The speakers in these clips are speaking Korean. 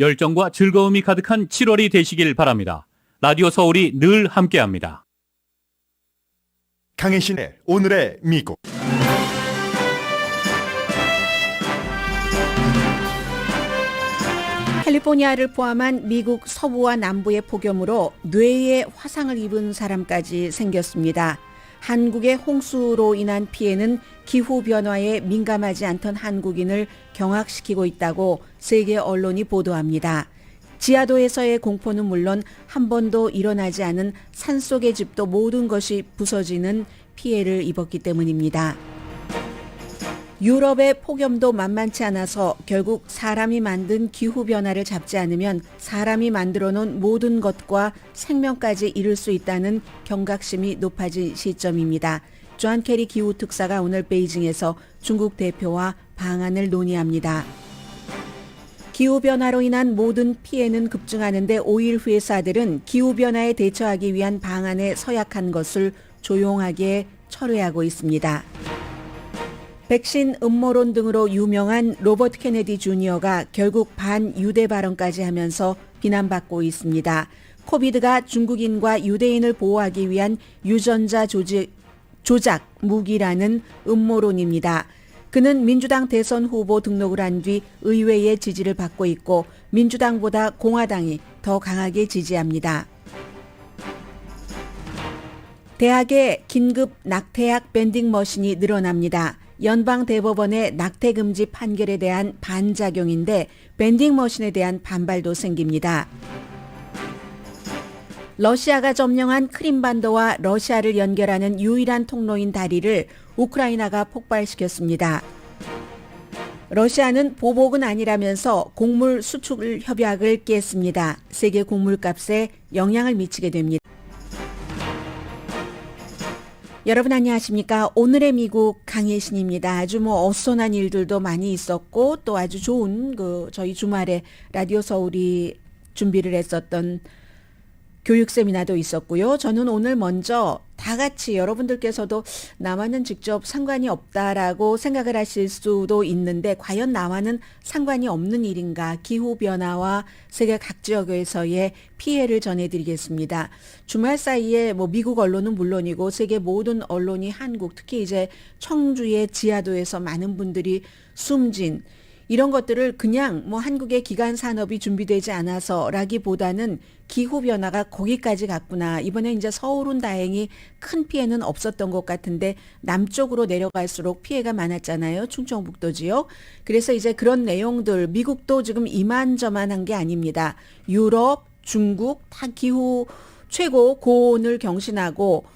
열정과 즐거움이 가득한 7월이 되시길 바랍니다. 라디오 서울이 늘 함께합니다. 강혜신의 오늘의 미국. 캘리포니아를 포함한 미국 서부와 남부의 폭염으로 뇌에 화상을 입은 사람까지 생겼습니다. 한국의 홍수로 인한 피해는 기후변화에 민감하지 않던 한국인을 경악시키고 있다고 세계 언론이 보도합니다. 지하도에서의 공포는 물론 한 번도 일어나지 않은 산속의 집도 모든 것이 부서지는 피해를 입었기 때문입니다. 유럽의 폭염도 만만치 않아서 결국 사람이 만든 기후변화를 잡지 않으면 사람이 만들어 놓은 모든 것과 생명까지 잃을 수 있다는 경각심이 높아진 시점입니다. 존 케리 기후특사가 오늘 베이징에서 중국 대표와 방안을 논의합니다. 기후변화로 인한 모든 피해는 급증하는데 오일 회사들은 기후변화에 대처하기 위한 방안에 서약한 것을 조용하게 철회하고 있습니다. 백신 음모론 등으로 유명한 로버트 케네디 주니어가 결국 반유대 발언까지 하면서 비난받고 있습니다. 코비드가 중국인과 유대인을 보호하기 위한 유전자 조작 무기라는 음모론입니다. 그는 민주당 대선 후보 등록을 한 뒤 의회의 지지를 받고 있고 민주당보다 공화당이 더 강하게 지지합니다. 대학에 긴급 낙태약 밴딩 머신이 늘어납니다. 연방대법원의 낙태금지 판결에 대한 반작용인데 밴딩 머신에 대한 반발도 생깁니다. 러시아가 점령한 크림반도와 러시아를 연결하는 유일한 통로인 다리를 우크라이나가 폭발시켰습니다. 러시아는 보복은 아니라면서 곡물 수출 협약을 깼습니다. 세계 곡물값에 영향을 미치게 됩니다. 여러분 안녕하십니까? 오늘의 미국 강혜신입니다. 아주 어수선한 일들도 많이 있었고 또 아주 좋은 저희 주말에 라디오 서울이 준비를 했었던 교육 세미나도 있었고요. 저는 오늘 먼저 다 같이 여러분들께서도 나와는 직접 상관이 없다라고 생각을 하실 수도 있는데 과연 나와는 상관이 없는 일인가? 기후변화와 세계 각 지역에서의 피해를 전해드리겠습니다. 주말 사이에 미국 언론은 물론이고 세계 모든 언론이 한국 특히 이제 청주의 지하도에서 많은 분들이 숨진 이런 것들을 그냥 한국의 기간 산업이 준비되지 않아서라기보다는 기후변화가 거기까지 갔구나. 이번에 이제 서울은 다행히 큰 피해는 없었던 것 같은데 남쪽으로 내려갈수록 피해가 많았잖아요. 충청북도 지역. 그래서 이제 그런 내용들 미국도 지금 이만저만한 게 아닙니다. 유럽, 중국 다 기후 최고 고온을 경신하고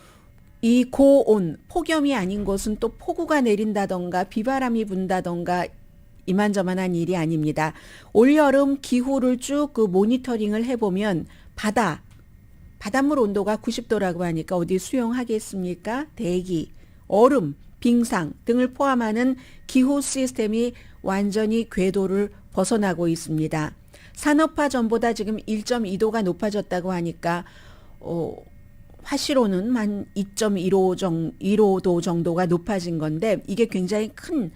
이 고온, 폭염이 아닌 곳은 또 폭우가 내린다던가 비바람이 분다던가 이만저만한 일이 아닙니다. 올여름 기후를 쭉 모니터링을 해보면 바닷물 온도가 90도라고 하니까 어디 수용하겠습니까? 대기, 얼음, 빙상 등을 포함하는 기후 시스템이 완전히 궤도를 벗어나고 있습니다. 산업화 전보다 지금 1.2도가 높아졌다고 하니까 화씨로는 한 2.15도 정도가 높아진 건데 이게 굉장히 큰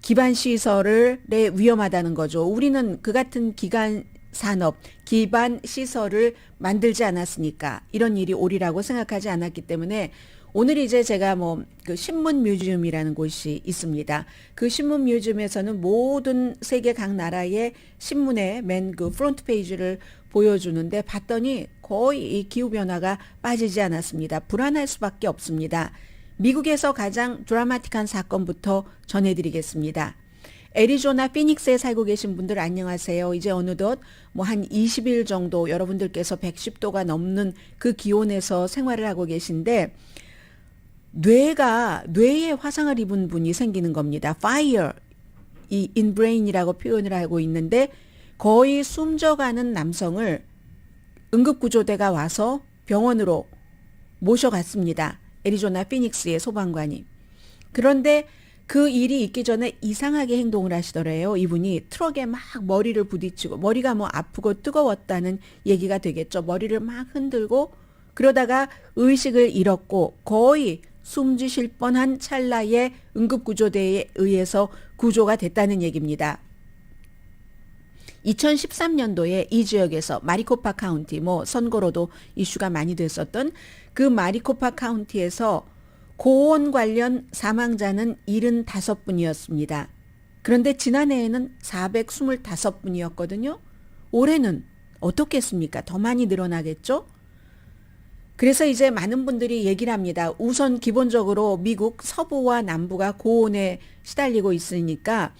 기반 시설에 위험하다는 거죠. 우리는 그 같은 기간 산업, 기반 시설을 만들지 않았으니까 이런 일이 오리라고 생각하지 않았기 때문에 오늘 이제 제가 그 신문 뮤지엄이라는 곳이 있습니다. 그 신문 뮤지엄에서는 모든 세계 각 나라의 신문의 맨 그 프론트 페이지를 보여주는데 봤더니 거의 이 기후변화가 빠지지 않았습니다. 불안할 수밖에 없습니다. 미국에서 가장 드라마틱한 사건부터 전해드리겠습니다. 애리조나 피닉스에 살고 계신 분들 안녕하세요. 이제 어느덧 한 20일 정도 여러분들께서 110도가 넘는 그 기온에서 생활을 하고 계신데 뇌에 화상을 입은 분이 생기는 겁니다. Fire in brain이라고 표현을 하고 있는데 거의 숨져가는 남성을 응급구조대가 와서 병원으로 모셔갔습니다. 애리조나 피닉스의 소방관이. 그런데 그 일이 있기 전에 이상하게 행동을 하시더래요. 이분이 트럭에 막 머리를 부딪히고 머리가 아프고 뜨거웠다는 얘기가 되겠죠. 머리를 막 흔들고 그러다가 의식을 잃었고 거의 숨지실 뻔한 찰나에 응급구조대에 의해서 구조가 됐다는 얘기입니다. 2013년도에 이 지역에서 마리코파 카운티, 뭐 선거로도 이슈가 많이 됐었던 그 마리코파 카운티에서 고온 관련 사망자는 75분이었습니다. 그런데 지난해에는 425분이었거든요. 올해는 어떻겠습니까? 더 많이 늘어나겠죠? 그래서 이제 많은 분들이 얘기를 합니다. 우선 기본적으로 미국 서부와 남부가 고온에 시달리고 있으니까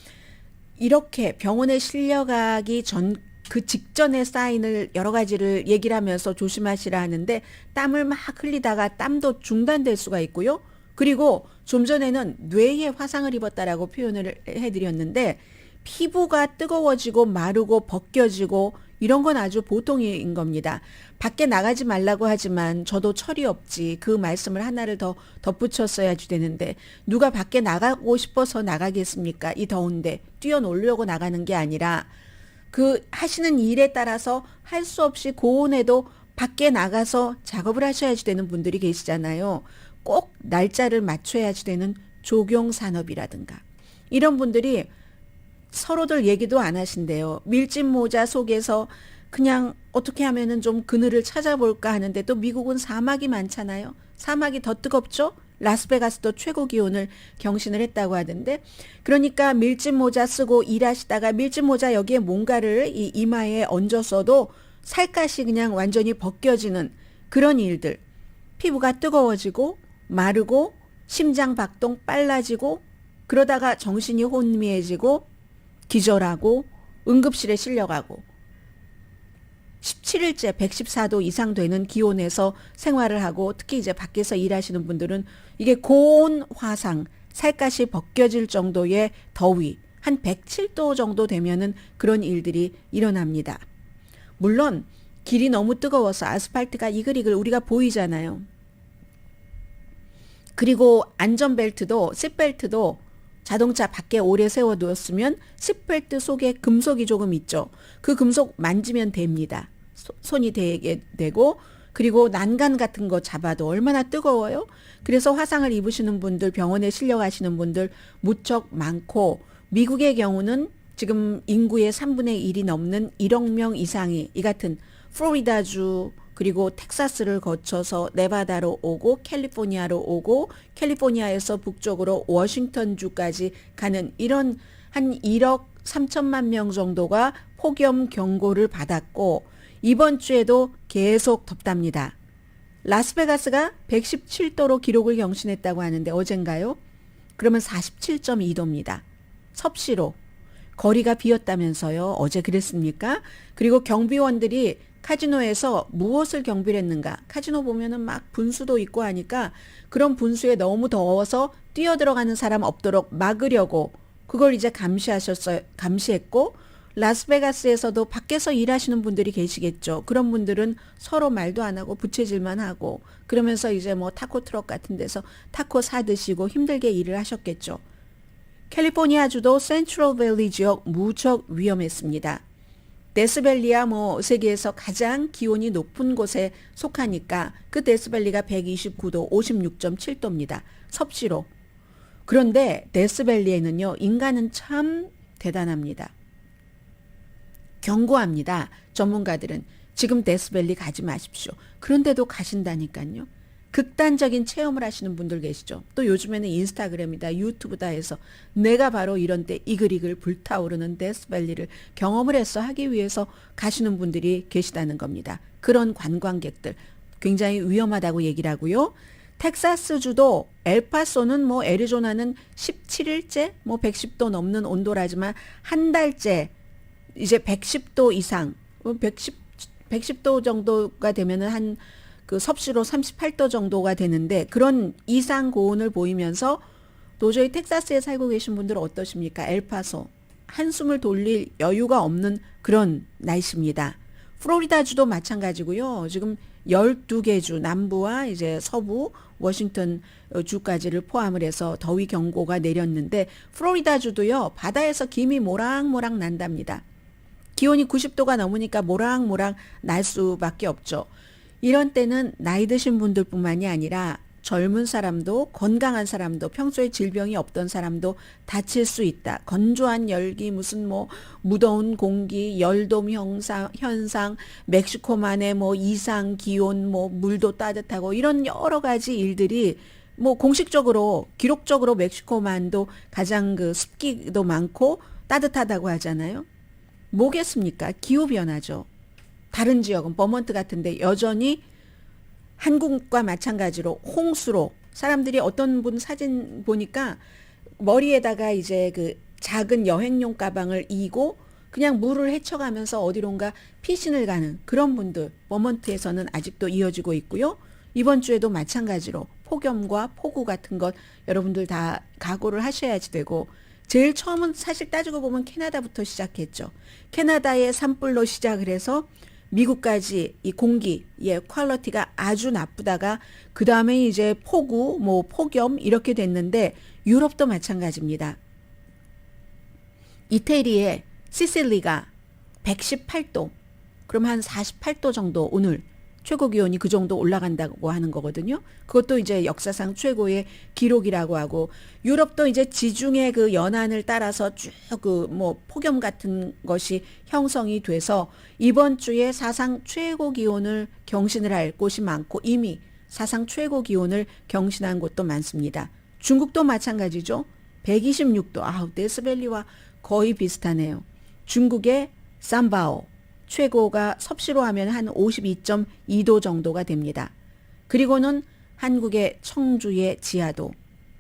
이렇게 병원에 실려가기 전 그 직전의 사인을 여러 가지를 얘기를 하면서 조심하시라 하는데 땀을 막 흘리다가 땀도 중단될 수가 있고요. 그리고 좀 전에는 뇌에 화상을 입었다라고 표현을 해드렸는데 피부가 뜨거워지고 마르고 벗겨지고 이런 건 아주 보통인 겁니다. 밖에 나가지 말라고 하지만 저도 철이 없지 그 말씀을 하나를 더 덧붙였어야지 되는데 누가 밖에 나가고 싶어서 나가겠습니까? 이 더운데 뛰어놀려고 나가는 게 아니라 그 하시는 일에 따라서 할 수 없이 고온에도 밖에 나가서 작업을 하셔야지 되는 분들이 계시잖아요. 꼭 날짜를 맞춰야지 되는 조경산업이라든가 이런 분들이 서로들 얘기도 안 하신대요. 밀짚 모자 속에서 그냥 어떻게 하면은 좀 그늘을 찾아볼까 하는데 또 미국은 사막이 많잖아요. 사막이 더 뜨겁죠? 라스베가스도 최고 기온을 경신을 했다고 하던데 그러니까 밀짚 모자 쓰고 일하시다가 밀짚 모자 여기에 뭔가를 이 이마에 얹었어도 살갗이 그냥 완전히 벗겨지는 그런 일들. 피부가 뜨거워지고 마르고 심장 박동 빨라지고 그러다가 정신이 혼미해지고 기절하고 응급실에 실려가고 17일째 114도 이상 되는 기온에서 생활을 하고 특히 이제 밖에서 일하시는 분들은 이게 고온 화상, 살갗이 벗겨질 정도의 더위, 한 107도 정도 되면은 그런 일들이 일어납니다. 물론 길이 너무 뜨거워서 아스팔트가 이글이글 우리가 보이잖아요. 그리고 안전벨트도 시트벨트도 자동차 밖에 오래 세워두었으면 시트벨트 속에 금속이 조금 있죠. 그 금속 만지면 됩니다. 손이 되게 되고 그리고 난간 같은 거 잡아도 얼마나 뜨거워요. 그래서 화상을 입으시는 분들 병원에 실려가시는 분들 무척 많고 미국의 경우는 지금 인구의 3분의 1이 넘는 1억 명 이상이 이 같은 플로리다주 그리고 텍사스를 거쳐서 네바다로 오고 캘리포니아로 오고 캘리포니아에서 북쪽으로 워싱턴주까지 가는 이런 한 1억 3천만 명 정도가 폭염 경고를 받았고 이번 주에도 계속 덥답니다. 라스베가스가 117도로 기록을 경신했다고 하는데 어젠가요? 그러면 47.2도입니다. 섭씨로. 거리가 비었다면서요. 어제 그랬습니까? 그리고 경비원들이 카지노에서 무엇을 경비를 했는가? 카지노 보면은 막 분수도 있고 하니까 그런 분수에 너무 더워서 뛰어들어가는 사람 없도록 막으려고 그걸 이제 감시했고 라스베가스에서도 밖에서 일하시는 분들이 계시겠죠. 그런 분들은 서로 말도 안 하고 부채질만 하고 그러면서 이제 뭐 타코 트럭 같은 데서 타코 사드시고 힘들게 일을 하셨겠죠. 캘리포니아주도 센트럴밸리 지역 무척 위험했습니다. 데스밸리야 뭐 세계에서 가장 기온이 높은 곳에 속하니까 그 데스밸리가 129도 56.7도입니다. 섭씨로. 그런데 데스밸리에는요. 인간은 참 대단합니다. 경고합니다. 전문가들은 지금 데스밸리 가지 마십시오. 그런데도 가신다니까요. 극단적인 체험을 하시는 분들 계시죠. 또 요즘에는 인스타그램이다 유튜브다 해서 내가 바로 이런 때 이글이글 불타오르는 데스밸리를 경험을 해서 하기 위해서 가시는 분들이 계시다는 겁니다. 그런 관광객들 굉장히 위험하다고 얘기를 하고요. 텍사스주도 엘파소는 뭐 애리조나는 17일째 뭐 110도 넘는 온도라지만 한 달째 이제 110도 이상 110도 정도가 되면은 한 그 섭씨로 38도 정도가 되는데 그런 이상 고온을 보이면서 도저히 텍사스에 살고 계신 분들은 어떠십니까? 엘파소 한숨을 돌릴 여유가 없는 그런 날씨입니다. 플로리다주도 마찬가지고요. 지금 12개 주 남부와 이제 서부 워싱턴 주까지를 포함을 해서 더위 경고가 내렸는데 플로리다주도요. 바다에서 김이 모락모락 난답니다. 기온이 90도가 넘으니까 모락모락 날 수밖에 없죠. 이런 때는 나이 드신 분들뿐만이 아니라 젊은 사람도 건강한 사람도 평소에 질병이 없던 사람도 다칠 수 있다. 건조한 열기 무슨 뭐 무더운 공기 열돔 현상 멕시코만의 뭐 이상 기온 뭐 물도 따뜻하고 이런 여러 가지 일들이 뭐 공식적으로 기록적으로 멕시코만도 가장 그 습기도 많고 따뜻하다고 하잖아요. 뭐겠습니까? 기후 변화죠. 다른 지역은 버몬트 같은데 여전히 한국과 마찬가지로 홍수로 사람들이 어떤 분 사진 보니까 머리에다가 이제 그 작은 여행용 가방을 이고 그냥 물을 헤쳐가면서 어디론가 피신을 가는 그런 분들 버몬트에서는 아직도 이어지고 있고요. 이번 주에도 마찬가지로 폭염과 폭우 같은 것 여러분들 다 각오를 하셔야지 되고 제일 처음은 사실 따지고 보면 캐나다부터 시작했죠. 캐나다의 산불로 시작을 해서 미국까지 이 공기의 퀄리티가 아주 나쁘다가 그 다음에 이제 폭우, 뭐 폭염 이렇게 됐는데 유럽도 마찬가지입니다. 이태리의 시실리가 118도, 그럼 한 48도 정도 오늘 최고 기온이 그 정도 올라간다고 하는 거거든요. 그것도 이제 역사상 최고의 기록이라고 하고 유럽도 이제 지중해 그 연안을 따라서 쭉 그 뭐 폭염 같은 것이 형성이 돼서 이번 주에 사상 최고 기온을 경신을 할 곳이 많고 이미 사상 최고 기온을 경신한 곳도 많습니다. 중국도 마찬가지죠. 126도. 아우, 데스밸리와 거의 비슷하네요. 중국의 삼바오 최고가 섭씨로 하면 한 52.2도 정도가 됩니다. 그리고는 한국의 청주의 지하도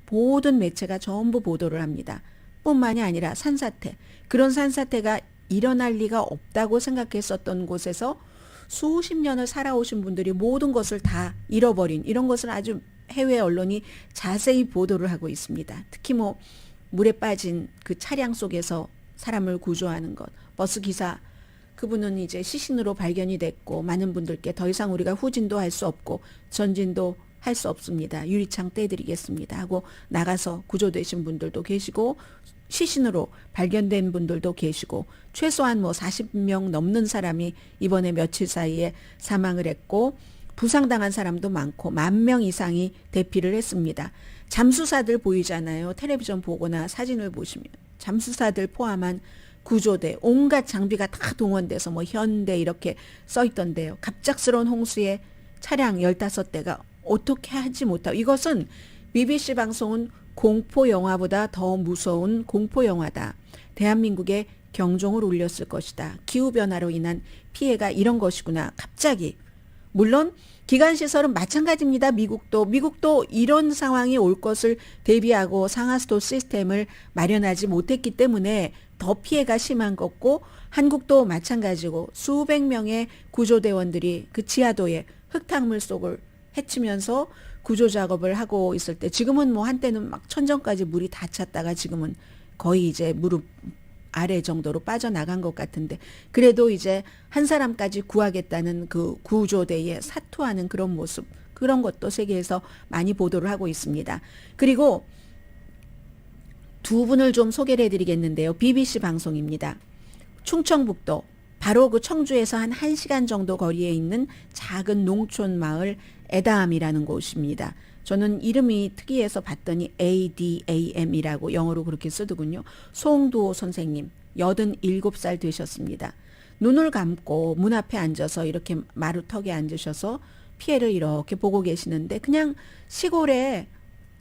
모든 매체가 전부 보도를 합니다. 뿐만이 아니라 산사태, 그런 산사태가 일어날 리가 없다고 생각했었던 곳에서 수십 년을 살아오신 분들이 모든 것을 다 잃어버린 이런 것을 아주 해외 언론이 자세히 보도를 하고 있습니다. 특히 뭐 물에 빠진 그 차량 속에서 사람을 구조하는 것, 버스 기사 그분은 이제 시신으로 발견이 됐고 많은 분들께 더 이상 우리가 후진도 할 수 없고 전진도 할 수 없습니다. 유리창 떼드리겠습니다 하고 나가서 구조되신 분들도 계시고 시신으로 발견된 분들도 계시고 최소한 뭐 40명 넘는 사람이 이번에 며칠 사이에 사망을 했고 부상당한 사람도 많고 10,000명 이상이 대피를 했습니다. 잠수사들 보이잖아요. 텔레비전 보거나 사진을 보시면 잠수사들 포함한 구조대 온갖 장비가 다 동원돼서 뭐 현대 이렇게 써 있던데요. 갑작스러운 홍수에 차량 15대가 어떻게 하지 못하고 이것은 BBC 방송은 공포 영화보다 더 무서운 공포 영화다. 대한민국의 경종을 울렸을 것이다. 기후변화로 인한 피해가 이런 것이구나. 갑자기. 물론 기관시설은 마찬가지입니다. 미국도 이런 상황이 올 것을 대비하고 상하수도 시스템을 마련하지 못했기 때문에 더 피해가 심한 거고 한국도 마찬가지고 수백 명의 구조대원들이 그 지하도에 흙탕물 속을 헤치면서 구조 작업을 하고 있을 때 지금은 뭐 한때는 막 천정까지 물이 다 찼다가 지금은 거의 이제 무릎 아래 정도로 빠져나간 것 같은데 그래도 이제 한 사람까지 구하겠다는 그 구조대에 사투하는 그런 모습 그런 것도 세계에서 많이 보도를 하고 있습니다. 그리고 두 분을 좀 소개를 해드리겠는데요. BBC 방송입니다. 충청북도 바로 그 청주에서 한 1시간 정도 거리에 있는 작은 농촌 마을 에담이라는 곳입니다. 저는 이름이 특이해서 봤더니 ADAM이라고 영어로 그렇게 쓰더군요. 송두호 선생님 87살 되셨습니다. 눈을 감고 문 앞에 앉아서 이렇게 마루턱에 앉으셔서 피해를 이렇게 보고 계시는데 그냥 시골에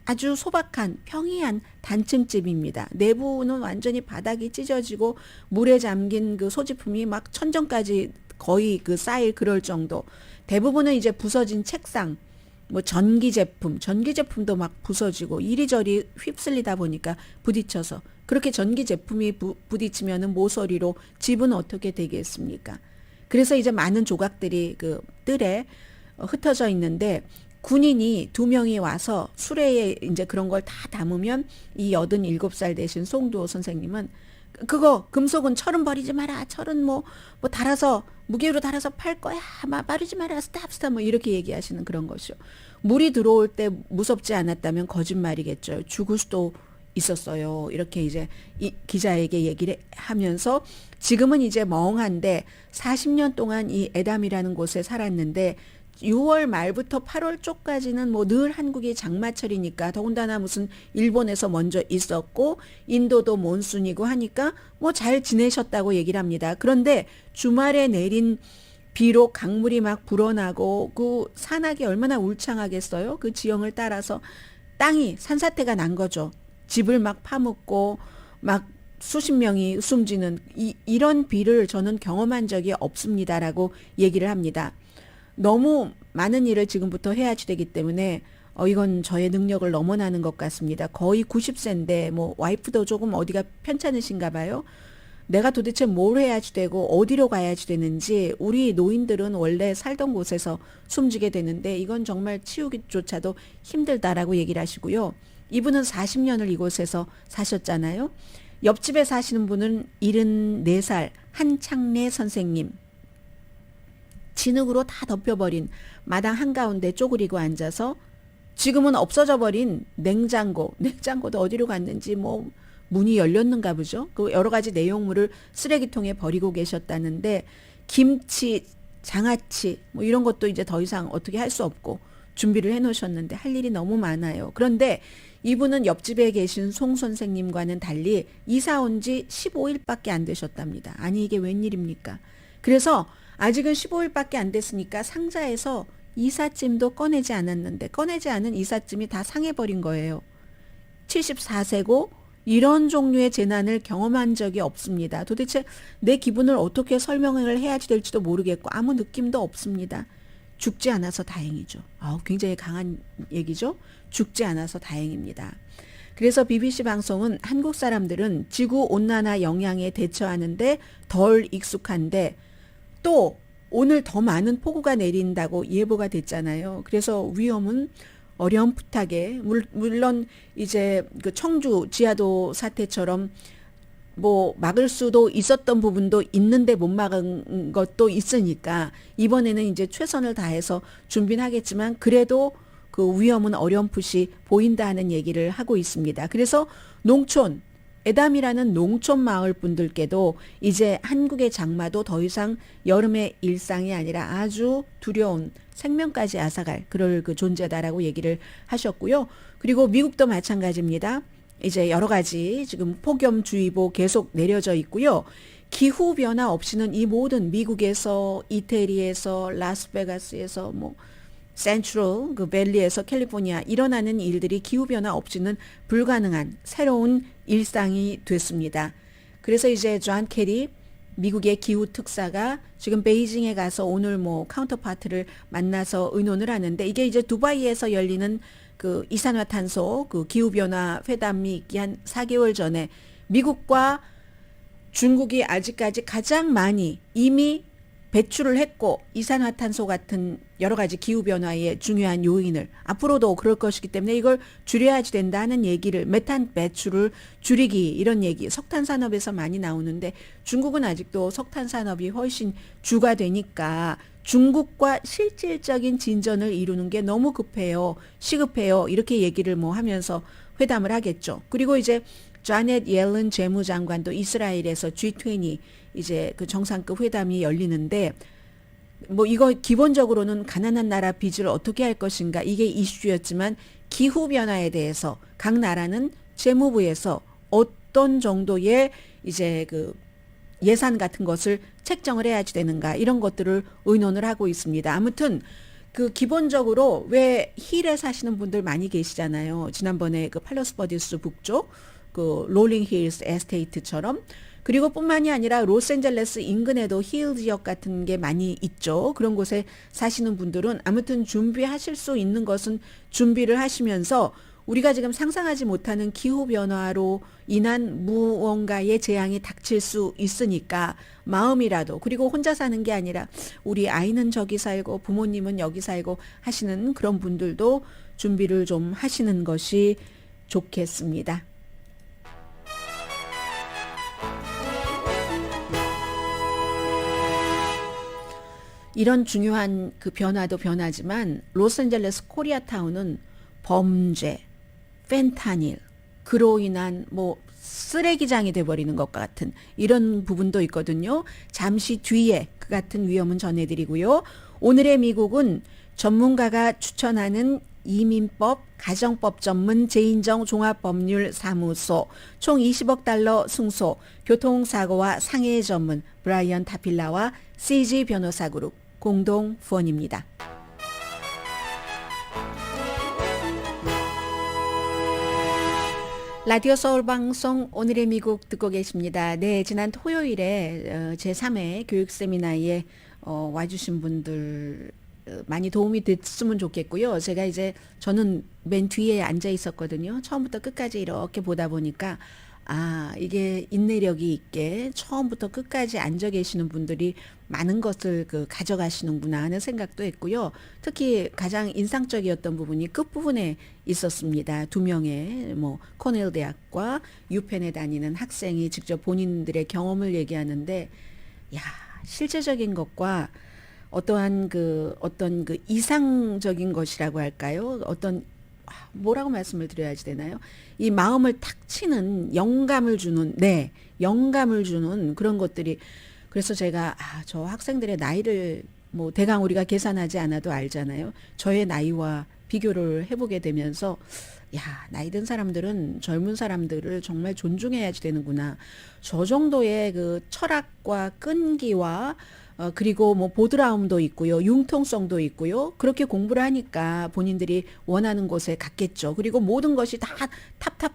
아주 소박한 평이한 단층집입니다. 내부는 완전히 바닥이 찢어지고 물에 잠긴 그 소지품이 막 천정까지 거의 그 쌓일 그럴 정도. 대부분은 이제 부서진 책상, 뭐 전기제품도 막 부서지고 이리저리 휩쓸리다 보니까 부딪혀서 그렇게 전기제품이 부딪히면은 모서리로 집은 어떻게 되겠습니까? 그래서 이제 많은 조각들이 그 뜰에 흩어져 있는데 군인이 2명이 와서 수레에 이제 그런 걸 다 담으면 이 87살 되신 송두호 선생님은 그거 금속은 철은 버리지 마라. 철은 뭐 달아서 무게로 달아서 팔 거야. 빠르지 마라. 스탑 뭐 이렇게 얘기하시는 그런 것이요. 물이 들어올 때 무섭지 않았다면 거짓말이겠죠. 죽을 수도 있었어요. 이렇게 이제 이 기자에게 얘기를 하면서 지금은 이제 멍한데 40년 동안 이 에담이라는 곳에 살았는데 6월 말부터 8월 초까지는 뭐 늘 한국이 장마철이니까 더군다나 무슨 일본에서 먼저 있었고 인도도 몬순이고 하니까 뭐 잘 지내셨다고 얘기를 합니다. 그런데 주말에 내린 비로 강물이 막 불어나고 그 산악이 얼마나 울창하겠어요. 그 지형을 따라서 땅이 산사태가 난 거죠. 집을 막 파묻고 막 수십 명이 숨지는 이런 비를 저는 경험한 적이 없습니다라고 얘기를 합니다. 너무 많은 일을 지금부터 해야지 되기 때문에 이건 저의 능력을 넘어나는 것 같습니다. 거의 90세인데 뭐 와이프도 조금 어디가 편찮으신가 봐요. 내가 도대체 뭘 해야지 되고 어디로 가야지 되는지 우리 노인들은 원래 살던 곳에서 숨지게 되는데 이건 정말 치우기조차도 힘들다라고 얘기를 하시고요. 이분은 40년을 이곳에서 사셨잖아요. 옆집에 사시는 분은 74살 한창래 선생님. 진흙으로 다 덮여버린 마당 한가운데 쪼그리고 앉아서 지금은 없어져 버린 냉장고도 어디로 갔는지 뭐 문이 열렸는가 보죠. 그 여러 가지 내용물을 쓰레기통에 버리고 계셨다는데 김치, 장아찌 뭐 이런 것도 이제 더 이상 어떻게 할 수 없고 준비를 해놓으셨는데 할 일이 너무 많아요. 그런데 이분은 옆집에 계신 송 선생님과는 달리 이사 온 지 15일밖에 안 되셨답니다. 아니 이게 웬일입니까? 그래서 아직은 15일밖에 안 됐으니까 상자에서 이삿짐도 꺼내지 않았는데 꺼내지 않은 이삿짐이 다 상해버린 거예요. 74세고 이런 종류의 재난을 경험한 적이 없습니다. 도대체 내 기분을 어떻게 설명을 해야지 될지도 모르겠고 아무 느낌도 없습니다. 죽지 않아서 다행이죠. 굉장히 강한 얘기죠. 죽지 않아서 다행입니다. 그래서 BBC 방송은 한국 사람들은 지구온난화 영향에 대처하는데 덜 익숙한데 또 오늘 더 많은 폭우가 내린다고 예보가 됐잖아요. 그래서 위험은 어렴풋하게 물론 이제 그 청주 지하도 사태처럼 뭐 막을 수도 있었던 부분도 있는데 못 막은 것도 있으니까 이번에는 이제 최선을 다해서 준비는 하겠지만 그래도 그 위험은 어렴풋이 보인다 하는 얘기를 하고 있습니다. 그래서 농촌 에담이라는 농촌 마을 분들께도 이제 한국의 장마도 더 이상 여름의 일상이 아니라 아주 두려운 생명까지 앗아갈 그럴 그 존재다라고 얘기를 하셨고요. 그리고 미국도 마찬가지입니다. 이제 여러 가지 지금 폭염주의보 계속 내려져 있고요. 기후변화 없이는 이 모든 미국에서 이태리에서 라스베가스에서 뭐 센트럴 그 밸리에서 캘리포니아 일어나는 일들이 기후변화 없이는 불가능한 새로운 일상이 됐습니다. 그래서 이제 존 케리 미국의 기후 특사가 지금 베이징에 가서 오늘 뭐 카운터파트를 만나서 의논을 하는데 이게 이제 두바이에서 열리는 그 이산화탄소 그 기후변화 회담이 있기 한 4개월 전에 미국과 중국이 아직까지 가장 많이 이미 배출을 했고 이산화탄소 같은 여러 가지 기후변화의 중요한 요인을 앞으로도 그럴 것이기 때문에 이걸 줄여야지 된다는 얘기를 메탄 배출을 줄이기 이런 얘기 석탄 산업에서 많이 나오는데 중국은 아직도 석탄 산업이 훨씬 주가 되니까 중국과 실질적인 진전을 이루는 게 너무 급해요. 시급해요. 이렇게 얘기를 뭐 하면서 회담을 하겠죠. 그리고 이제 자넷 옐런 재무장관도 이스라엘에서 G20 이제 그 정상급 회담이 열리는데 뭐 이거 기본적으로는 가난한 나라 빚을 어떻게 할 것인가 이게 이슈였지만 기후변화에 대해서 각 나라는 재무부에서 어떤 정도의 이제 그 예산 같은 것을 책정을 해야지 되는가 이런 것들을 의논을 하고 있습니다. 아무튼 그 기본적으로 왜 힐에 사시는 분들 많이 계시잖아요. 지난번에 그 팔로스 버디스 북쪽 그 롤링 힐스 에스테이트처럼 그리고 뿐만이 아니라 로스앤젤레스 인근에도 힐 지역 같은 게 많이 있죠. 그런 곳에 사시는 분들은 아무튼 준비하실 수 있는 것은 준비를 하시면서 우리가 지금 상상하지 못하는 기후변화로 인한 무언가의 재앙이 닥칠 수 있으니까 마음이라도 그리고 혼자 사는 게 아니라 우리 아이는 저기 살고 부모님은 여기 살고 하시는 그런 분들도 준비를 좀 하시는 것이 좋겠습니다. 이런 중요한 그 변화도 변화지만 로스앤젤레스 코리아타운은 범죄, 펜타닐, 그로 인한 뭐 쓰레기장이 돼버리는 것 같은 이런 부분도 있거든요. 잠시 뒤에 그 같은 위험은 전해드리고요. 오늘의 미국은 전문가가 추천하는 이민법, 가정법 전문 제인정 종합법률사무소, 총 20억 달러 승소, 교통사고와 상해 전문 브라이언 타필라와 CG 변호사그룹 공동 후원입니다. 라디오 서울 방송 오늘의 미국 듣고 계십니다. 네, 지난 토요일에 제3회 교육 세미나에 와주신 분들 많이 도움이 됐으면 좋겠고요. 제가 이제 저는 맨 뒤에 앉아 있었거든요. 처음부터 끝까지 이렇게 보다 보니까 이게 인내력이 있게 처음부터 끝까지 앉아 계시는 분들이 많은 것을 가져가시는구나 하는 생각도 했고요. 특히 가장 인상적이었던 부분이 끝부분에 있었습니다. 두 명의 코넬 대학과 유펜에 다니는 학생이 직접 본인들의 경험을 얘기하는데, 실제적인 것과 어떤 이상적인 것이라고 할까요? 뭐라고 말씀을 드려야지 되나요? 이 마음을 탁 치는 영감을 주는 그런 것들이, 그래서 제가 저 학생들의 나이를 대강 우리가 계산하지 않아도 알잖아요. 저의 나이와 비교를 해보게 되면서 나이 든 사람들은 젊은 사람들을 정말 존중해야지 되는구나. 저 정도의 철학과 끈기와 그리고 보드라움도 있고요. 융통성도 있고요. 그렇게 공부를 하니까 본인들이 원하는 곳에 갔겠죠. 그리고 모든 것이 다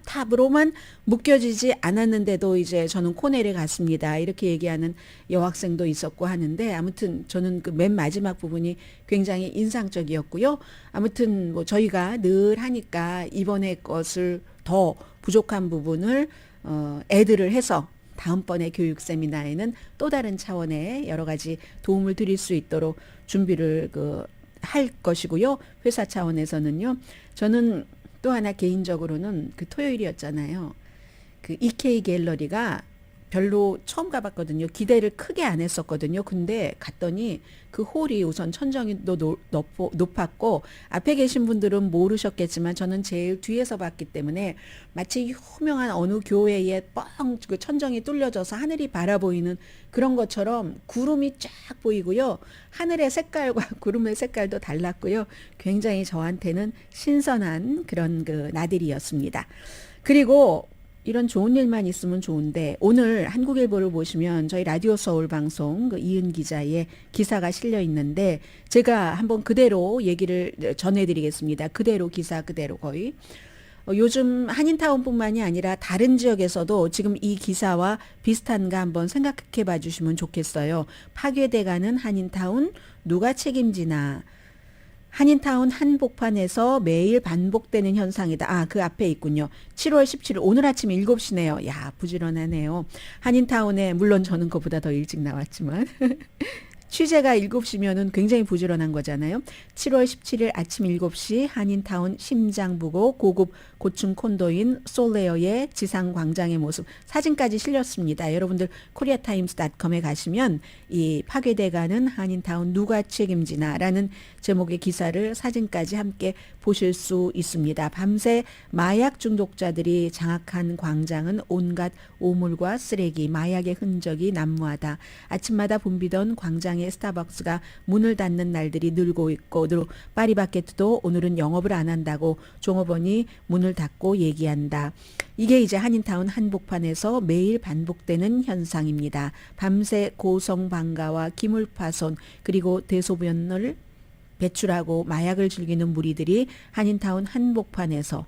탑으로만 묶여지지 않았는데도 이제 저는 코넬에 갔습니다. 이렇게 얘기하는 여학생도 있었고 하는데, 아무튼 저는 맨 마지막 부분이 굉장히 인상적이었고요. 아무튼 저희가 늘 하니까 이번에 것을 더 부족한 부분을 애들을 해서 다음번에 교육 세미나에는 또 다른 차원의 여러 가지 도움을 드릴 수 있도록 준비를 할 것이고요. 회사 차원에서는요. 저는 또 하나 개인적으로는 토요일이었잖아요. EK 갤러리가 별로 처음 가봤거든요. 기대를 크게 안 했었거든요. 근데 갔더니 그 홀이 우선 천정도 높았고, 앞에 계신 분들은 모르셨겠지만 저는 제일 뒤에서 봤기 때문에 마치 유명한 어느 교회에 천정이 뚫려져서 하늘이 바라보이는 그런 것처럼 구름이 쫙 보이고요. 하늘의 색깔과 구름의 색깔도 달랐고요. 굉장히 저한테는 신선한 그런 나들이였습니다. 그리고 이런 좋은 일만 있으면 좋은데, 오늘 한국일보를 보시면 저희 라디오 서울 방송 이은 기자의 기사가 실려 있는데, 제가 한번 그대로 얘기를 전해드리겠습니다. 그대로 기사 그대로 거의. 요즘 한인타운뿐만이 아니라 다른 지역에서도 지금 이 기사와 비슷한가 한번 생각해 봐 주시면 좋겠어요. 파괴돼가는 한인타운 누가 책임지나. 한인타운 한복판에서 매일 반복되는 현상이다. 그 앞에 있군요. 7월 17일 오늘 아침 7시네요. 부지런하네요. 한인타운에, 물론 저는 그보다 더 일찍 나왔지만 취재가 7시면은 굉장히 부지런한 거잖아요. 7월 17일 아침 7시 한인타운 심장부고 고급 고층 콘도인 솔레어의 지상 광장의 모습, 사진까지 실렸습니다. 여러분들 코리아타임스.com에 가시면 이 파괴돼가는 한인타운 누가 책임지나라는 제목의 기사를 사진까지 함께 보실 수 있습니다. 밤새 마약 중독자들이 장악한 광장은 온갖 오물과 쓰레기, 마약의 흔적이 난무하다. 아침마다 붐비던 광장의 스타벅스가 문을 닫는 날들이 늘고 있고, 파리바게트도 오늘은 영업을 안 한다고 종업원이 문을 닫고 얘기한다. 이게 이제 한인타운 한복판에서 매일 반복되는 현상입니다. 밤새 고성방가와 기물파손, 그리고 대소변을 배출하고 마약을 즐기는 무리들이 한인타운 한복판에서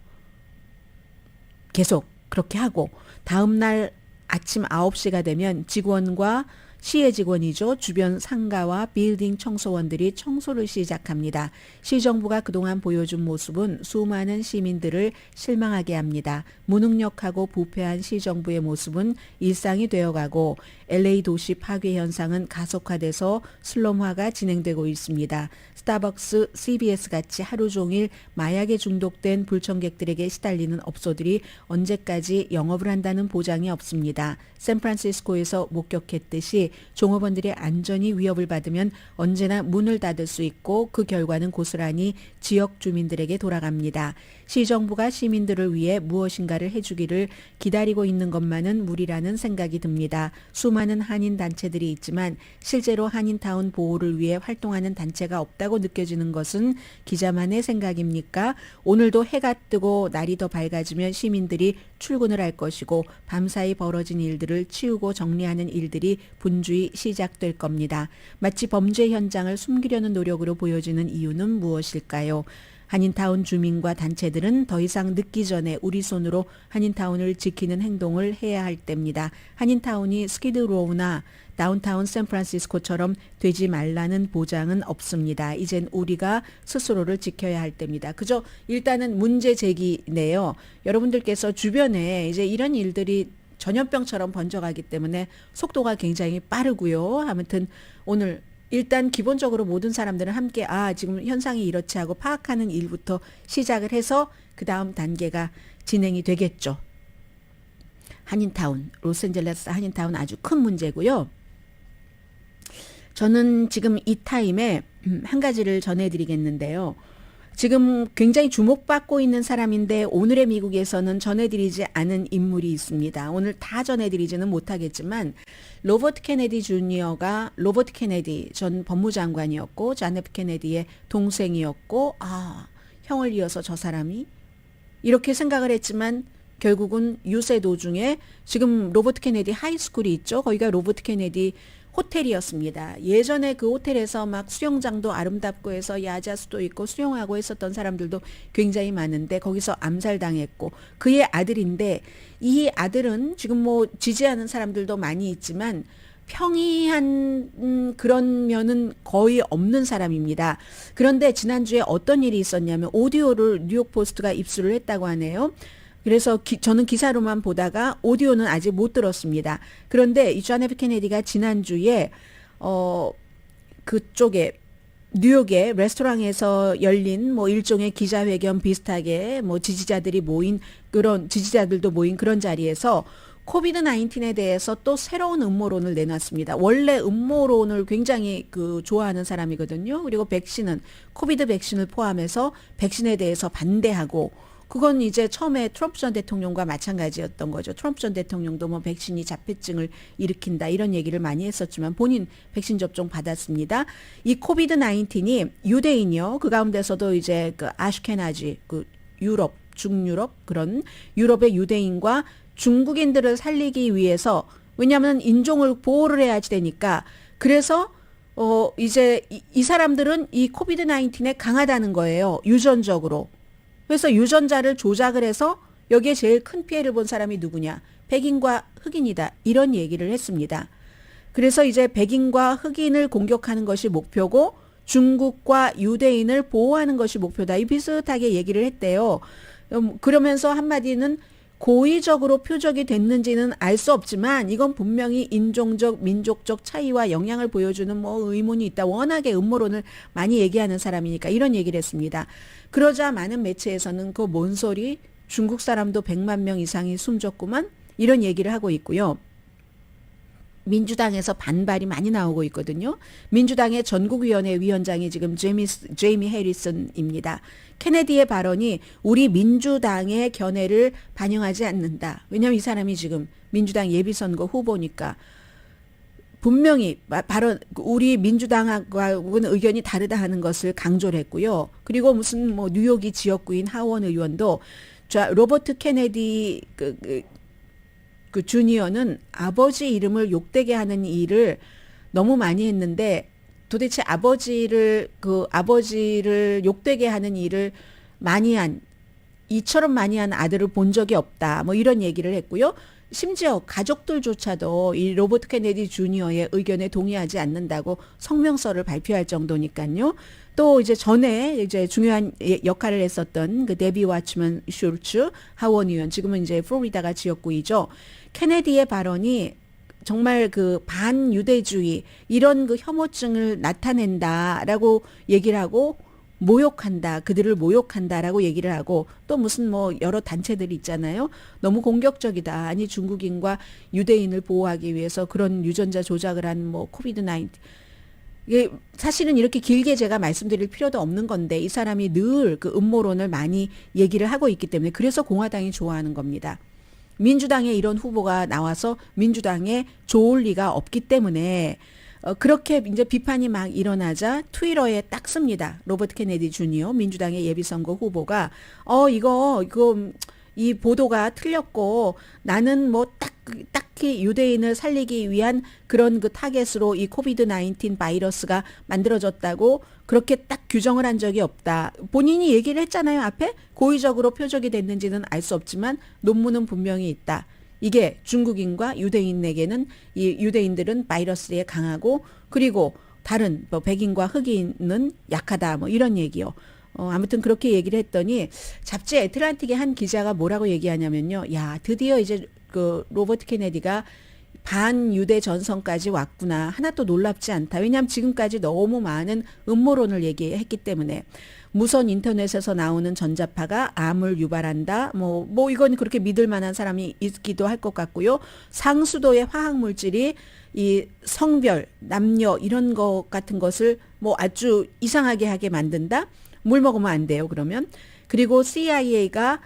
계속 그렇게 하고, 다음날 아침 9시가 되면 직원과 시의 직원이죠. 주변 상가와 빌딩 청소원들이 청소를 시작합니다. 시정부가 그동안 보여준 모습은 수많은 시민들을 실망하게 합니다. 무능력하고 부패한 시정부의 모습은 일상이 되어가고, LA 도시 파괴 현상은 가속화돼서 슬럼화가 진행되고 있습니다. 스타벅스, CBS 같이 하루 종일 마약에 중독된 불청객들에게 시달리는 업소들이 언제까지 영업을 한다는 보장이 없습니다. 샌프란시스코에서 목격했듯이 것이 종업원들의 안전이 위협을 받으면 언제나 문을 닫을 수 있고 그 결과는 고스란히 지역 주민들에게 돌아갑니다. 시정부가 시민들을 위해 무엇인가를 해주기를 기다리고 있는 것만은 무리라는 생각이 듭니다. 수많은 한인 단체들이 있지만 실제로 한인타운 보호를 위해 활동하는 단체가 없다고 느껴지는 것은 기자만의 생각입니까? 오늘도 해가 뜨고 날이 더 밝아지면 시민들이 출근을 할 것이고 밤사이 벌어진 일들을 치우고 정리하는 일들이 분주히 시작될 겁니다. 마치 범죄 현장을 숨기려는 노력으로 보여지는 이유는 무엇일까요? 한인타운 주민과 단체들은 더 이상 늦기 전에 우리 손으로 한인타운을 지키는 행동을 해야 할 때입니다. 한인타운이 스키드로우나 다운타운 샌프란시스코처럼 되지 말라는 보장은 없습니다. 이젠 우리가 스스로를 지켜야 할 때입니다. 그저 일단은 문제 제기네요. 여러분들께서 주변에 이제 이런 일들이 전염병처럼 번져가기 때문에 속도가 굉장히 빠르고요. 아무튼 오늘 일단 기본적으로 모든 사람들은 함께 지금 현상이 이렇지 하고 파악하는 일부터 시작을 해서 그 다음 단계가 진행이 되겠죠. 한인타운, 로스앤젤레스 한인타운 아주 큰 문제고요. 저는 지금 이 타임에 한 가지를 전해드리겠는데요. 지금 굉장히 주목받고 있는 사람인데 오늘의 미국에서는 전해드리지 않은 인물이 있습니다. 오늘 다 전해드리지는 못하겠지만 로버트 케네디 주니어가 로버트 케네디 전 법무장관이었고 존 F 케네디의 동생이었고 형을 이어서 저 사람이 이렇게 생각을 했지만 결국은 유세 도중에 지금 로버트 케네디 하이스쿨이 있죠. 거기가 로버트 케네디 호텔이었습니다. 예전에 그 호텔에서 막 수영장도 아름답고 해서 야자수도 있고 수영하고 했었던 사람들도 굉장히 많은데 거기서 암살당했고 그의 아들인데 이 아들은 지금 뭐 지지하는 사람들도 많이 있지만 평이한 그런 면은 거의 없는 사람입니다. 그런데 지난주에 어떤 일이 있었냐면 오디오를 뉴욕 포스트가 입수를 했다고 하네요. 그래서 저는 기사로만 보다가 오디오는 아직 못 들었습니다. 그런데 이 존 F 케네디가 지난주에 그쪽에 뉴욕의 레스토랑에서 열린 뭐 일종의 기자회견 비슷하게 뭐 지지자들이 모인 그런 지지자들도 모인 그런 자리에서 코비드 19에 대해서 또 새로운 음모론을 내놨습니다. 원래 음모론을 굉장히 좋아하는 사람이거든요. 그리고 백신은 코비드 백신을 포함해서 백신에 대해서 반대하고 그건 이제 처음에 트럼프 전 대통령과 마찬가지였던 거죠. 트럼프 전 대통령도 뭐 백신이 자폐증을 일으킨다 이런 얘기를 많이 했었지만 본인 백신 접종 받았습니다. 이 코비드 19이 유대인이요. 그 가운데서도 이제 그 아슈케나지, 그 유럽, 중유럽 그런 유럽의 유대인과 중국인들을 살리기 위해서 왜냐하면 인종을 보호를 해야지 되니까 그래서 이제 이 사람들은 이 코비드 19에 강하다는 거예요. 유전적으로. 그래서 유전자를 조작을 해서 여기에 제일 큰 피해를 본 사람이 누구냐? 백인과 흑인이다. 이런 얘기를 했습니다. 그래서 이제 백인과 흑인을 공격하는 것이 목표고 중국과 유대인을 보호하는 것이 목표다. 이 비슷하게 얘기를 했대요. 그러면서 한마디는 고의적으로 표적이 됐는지는 알 수 없지만 이건 분명히 인종적, 민족적 차이와 영향을 보여주는 뭐 의문이 있다. 워낙에 음모론을 많이 얘기하는 사람이니까 이런 얘기를 했습니다. 그러자 많은 매체에서는 그 뭔 소리? 중국 사람도 100만 명 이상이 숨졌구만? 이런 얘기를 하고 있고요. 민주당에서 반발이 많이 나오고 있거든요. 민주당의 전국위원회 위원장이 지금 제이미 해리슨입니다. 케네디의 발언이 우리 민주당의 견해를 반영하지 않는다. 왜냐하면 이 사람이 지금 민주당 예비선거 후보니까 분명히 발언 우리 민주당하고는 의견이 다르다 하는 것을 강조를 했고요. 그리고 무슨 뭐 뉴욕이 지역구인 하원 의원도 로버트 케네디 그 주니어는 아버지 이름을 욕되게 하는 일을 너무 많이 했는데 도대체 아버지를 욕되게 하는 일을 이처럼 많이 한 아들을 본 적이 없다. 뭐 이런 얘기를 했고요. 심지어 가족들조차도 이 로버트 케네디 주니어의 의견에 동의하지 않는다고 성명서를 발표할 정도니까요. 또 이제 전에 이제 중요한 역할을 했었던 그 데비 와츠먼 슐츠 하원 의원, 지금은 이제 플로리다가 지역구이죠. 케네디의 발언이 정말 그 반유대주의 이런 그 혐오증을 나타낸다라고 얘기를 하고 모욕한다, 그들을 모욕한다라고 얘기를 하고 또 무슨 뭐 여러 단체들이 있잖아요. 너무 공격적이다. 아니 중국인과 유대인을 보호하기 위해서 그런 유전자 조작을 한 뭐 코비드 19 이게 사실은 이렇게 길게 제가 말씀드릴 필요도 없는 건데 이 사람이 늘 그 음모론을 많이 얘기를 하고 있기 때문에 그래서 공화당이 좋아하는 겁니다. 민주당에 이런 후보가 나와서 민주당에 좋을 리가 없기 때문에 그렇게 이제 비판이 막 일어나자 트위터에 딱 씁니다. 로버트 케네디 주니어 민주당의 예비선거 후보가 이거 이 보도가 틀렸고 나는 뭐 딱히 유대인을 살리기 위한 그런 그 타겟으로 이 코비드 19 바이러스가 만들어졌다고 그렇게 딱 규정을 한 적이 없다. 본인이 얘기를 했잖아요. 앞에 고의적으로 표적이 됐는지는 알 수 없지만 논문은 분명히 있다. 이게 중국인과 유대인에게는 이 유대인들은 바이러스에 강하고 그리고 다른 뭐 백인과 흑인은 약하다. 뭐 이런 얘기요. 아무튼 그렇게 얘기를 했더니 잡지 애틀란틱의 한 기자가 뭐라고 얘기하냐면요. 야, 드디어 이제 그 로버트 케네디가 반유대 전선까지 왔구나. 하나도 놀랍지 않다. 왜냐하면 지금까지 너무 많은 음모론을 얘기했기 때문에 무선 인터넷에서 나오는 전자파가 암을 유발한다. 뭐 이건 그렇게 믿을 만한 사람이 있기도 할 것 같고요. 상수도의 화학 물질이 이 성별, 남녀 이런 것 같은 것을 뭐 아주 이상하게 하게 만든다. 물 먹으면 안 돼요. 그러면 그리고 CIA가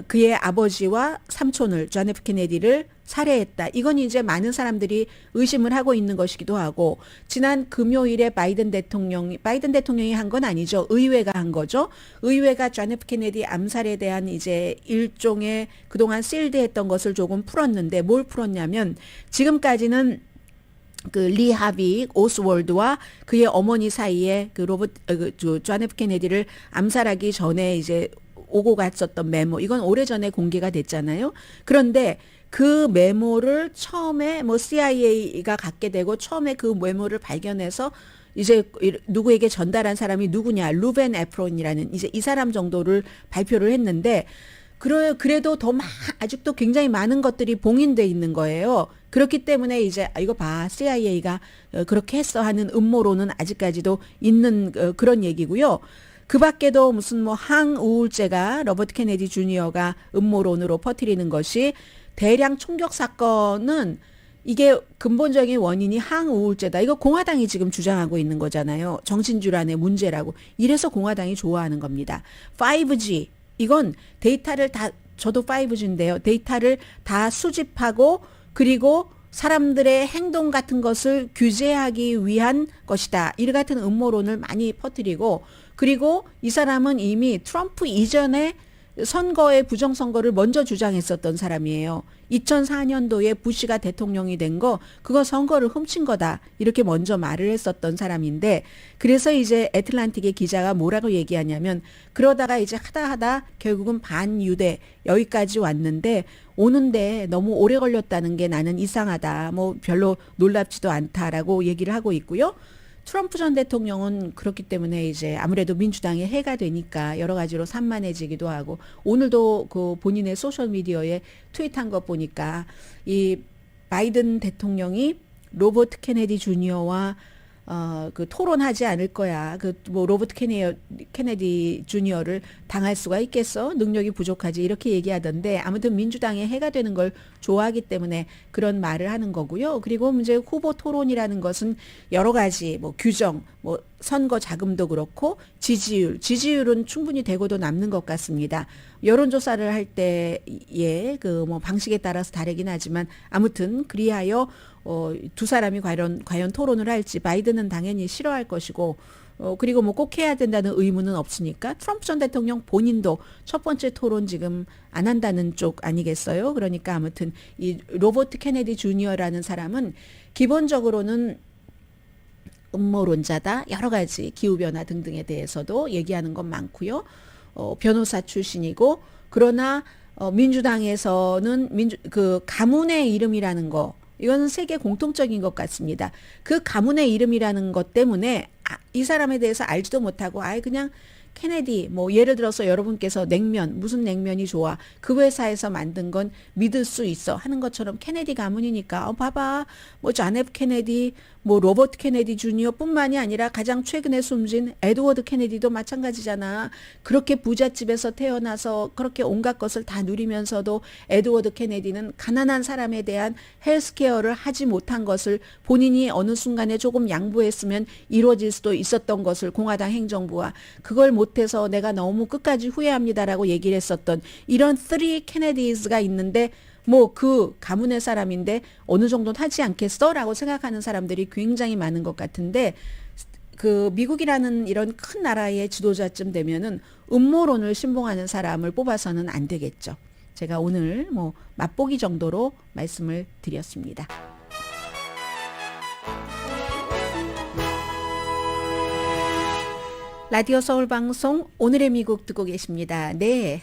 그의 아버지와 삼촌을 존 F 케네디를 살해했다. 이건 이제 많은 사람들이 의심을 하고 있는 것이기도 하고 지난 금요일에 바이든 대통령이 한 건 아니죠. 의회가 한 거죠. 의회가 존 F 케네디 암살에 대한 이제 일종의 그동안 실드했던 것을 조금 풀었는데 뭘 풀었냐면 지금까지는 그 리 하비 오스월드와 그의 어머니 사이에 그 존 F 케네디를 암살하기 전에 이제 오고 갔었던 메모 이건 오래전에 공개가 됐잖아요. 그런데 그 메모를 처음에 뭐 CIA가 갖게 되고 처음에 그 메모를 발견해서 이제 누구에게 전달한 사람이 누구냐 루벤 에프론이라는 이제 이 사람 정도를 발표를 했는데 그래도 아직도 굉장히 많은 것들이 봉인돼 있는 거예요. 그렇기 때문에 이제 이거 봐 CIA가 그렇게 했어 하는 음모론은 아직까지도 있는 그런 얘기고요. 그 밖에도 무슨 뭐 항우울제가 로버트 케네디 주니어가 음모론으로 퍼뜨리는 것이 대량 총격 사건은 이게 근본적인 원인이 항우울제다. 이거 공화당이 지금 주장하고 있는 거잖아요. 정신질환의 문제라고. 이래서 공화당이 좋아하는 겁니다. 5G 이건 데이터를 다 저도 5G인데요. 데이터를 다 수집하고 그리고 사람들의 행동 같은 것을 규제하기 위한 것이다. 이 같은 음모론을 많이 퍼뜨리고 그리고 이 사람은 이미 트럼프 이전에 선거의 부정선거를 먼저 주장했었던 사람이에요. 2004년도에 부시가 대통령이 된 거 그거 선거를 훔친 거다. 이렇게 먼저 말을 했었던 사람인데 그래서 이제 애틀란틱의 기자가 뭐라고 얘기하냐면 그러다가 이제 하다 결국은 반유대 여기까지 왔는데 오는데 너무 오래 걸렸다는 게 나는 이상하다. 뭐 별로 놀랍지도 않다라고 얘기를 하고 있고요. 트럼프 전 대통령은 그렇기 때문에 이제 아무래도 민주당에 해가 되니까 여러 가지로 산만해지기도 하고 오늘도 그 본인의 소셜미디어에 트윗한 것 보니까 이 바이든 대통령이 로버트 케네디 주니어와 그 토론하지 않을 거야. 그 뭐 로버트 케네디 주니어를 당할 수가 있겠어? 능력이 부족하지. 이렇게 얘기하던데 아무튼 민주당에 해가 되는 걸 좋아하기 때문에 그런 말을 하는 거고요. 그리고 이제 후보 토론이라는 것은 여러 가지 뭐 규정, 뭐 선거 자금도 그렇고 지지율은 충분히 되고도 남는 것 같습니다. 여론조사를 할 때의 그 뭐 방식에 따라서 다르긴 하지만 아무튼 그리하여 두 사람이 과연 토론을 할지 바이든은 당연히 싫어할 것이고 그리고 뭐 꼭 해야 된다는 의무는 없으니까 트럼프 전 대통령 본인도 첫 번째 토론 지금 안 한다는 쪽 아니겠어요? 그러니까 아무튼 이 로버트 케네디 주니어라는 사람은 기본적으로는 음모론자다. 여러 가지 기후변화 등등에 대해서도 얘기하는 건 많고요. 변호사 출신이고 그러나 민주당에서는 그 가문의 이름이라는 거 이거는 세계 공통적인 것 같습니다. 그 가문의 이름이라는 것 때문에 이 사람에 대해서 알지도 못하고 그냥 케네디 뭐 예를 들어서 여러분께서 냉면 무슨 냉면이 좋아 그 회사에서 만든 건 믿을 수 있어 하는 것처럼 케네디 가문이니까 봐봐 뭐 존 F 케네디 뭐 로버트 케네디 주니어뿐만이 아니라 가장 최근에 숨진 에드워드 케네디도 마찬가지잖아. 그렇게 부잣집에서 태어나서 그렇게 온갖 것을 다 누리면서도 에드워드 케네디는 가난한 사람에 대한 헬스케어를 하지 못한 것을 본인이 어느 순간에 조금 양보했으면 이루어질 수도 있었던 것을 공화당 행정부와 그걸 못해서 내가 너무 끝까지 후회합니다라고 얘기를 했었던 이런 3 케네디즈가 있는데 뭐 그 가문의 사람인데 어느 정도는 하지 않겠어? 라고 생각하는 사람들이 굉장히 많은 것 같은데 그 미국이라는 이런 큰 나라의 지도자쯤 되면은 음모론을 신봉하는 사람을 뽑아서는 안 되겠죠. 제가 오늘 뭐 맛보기 정도로 말씀을 드렸습니다. 라디오 서울 방송 오늘의 미국 듣고 계십니다. 네.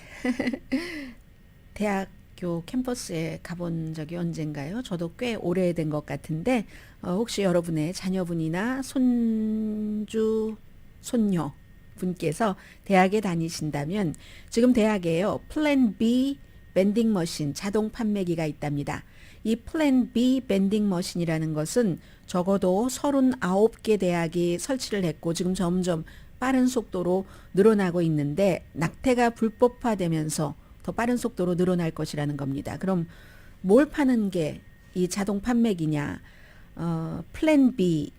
대학교 캠퍼스에 가본 적이 언젠가요? 저도 꽤 오래된 것 같은데 혹시 여러분의 자녀분이나 손주, 손녀 분께서 대학에 다니신다면 지금 대학에요. 플랜 B 밴딩 머신 자동 판매기가 있답니다. 이 플랜 B 밴딩 머신이라는 것은 적어도 39개 대학이 설치를 했고 지금 점점 빠른 속도로 늘어나고 있는데 낙태가 불법화되면서 더 빠른 속도로 늘어날 것이라는 겁니다. 그럼 뭘 파는 게 이 자동 판매기냐? 플랜 B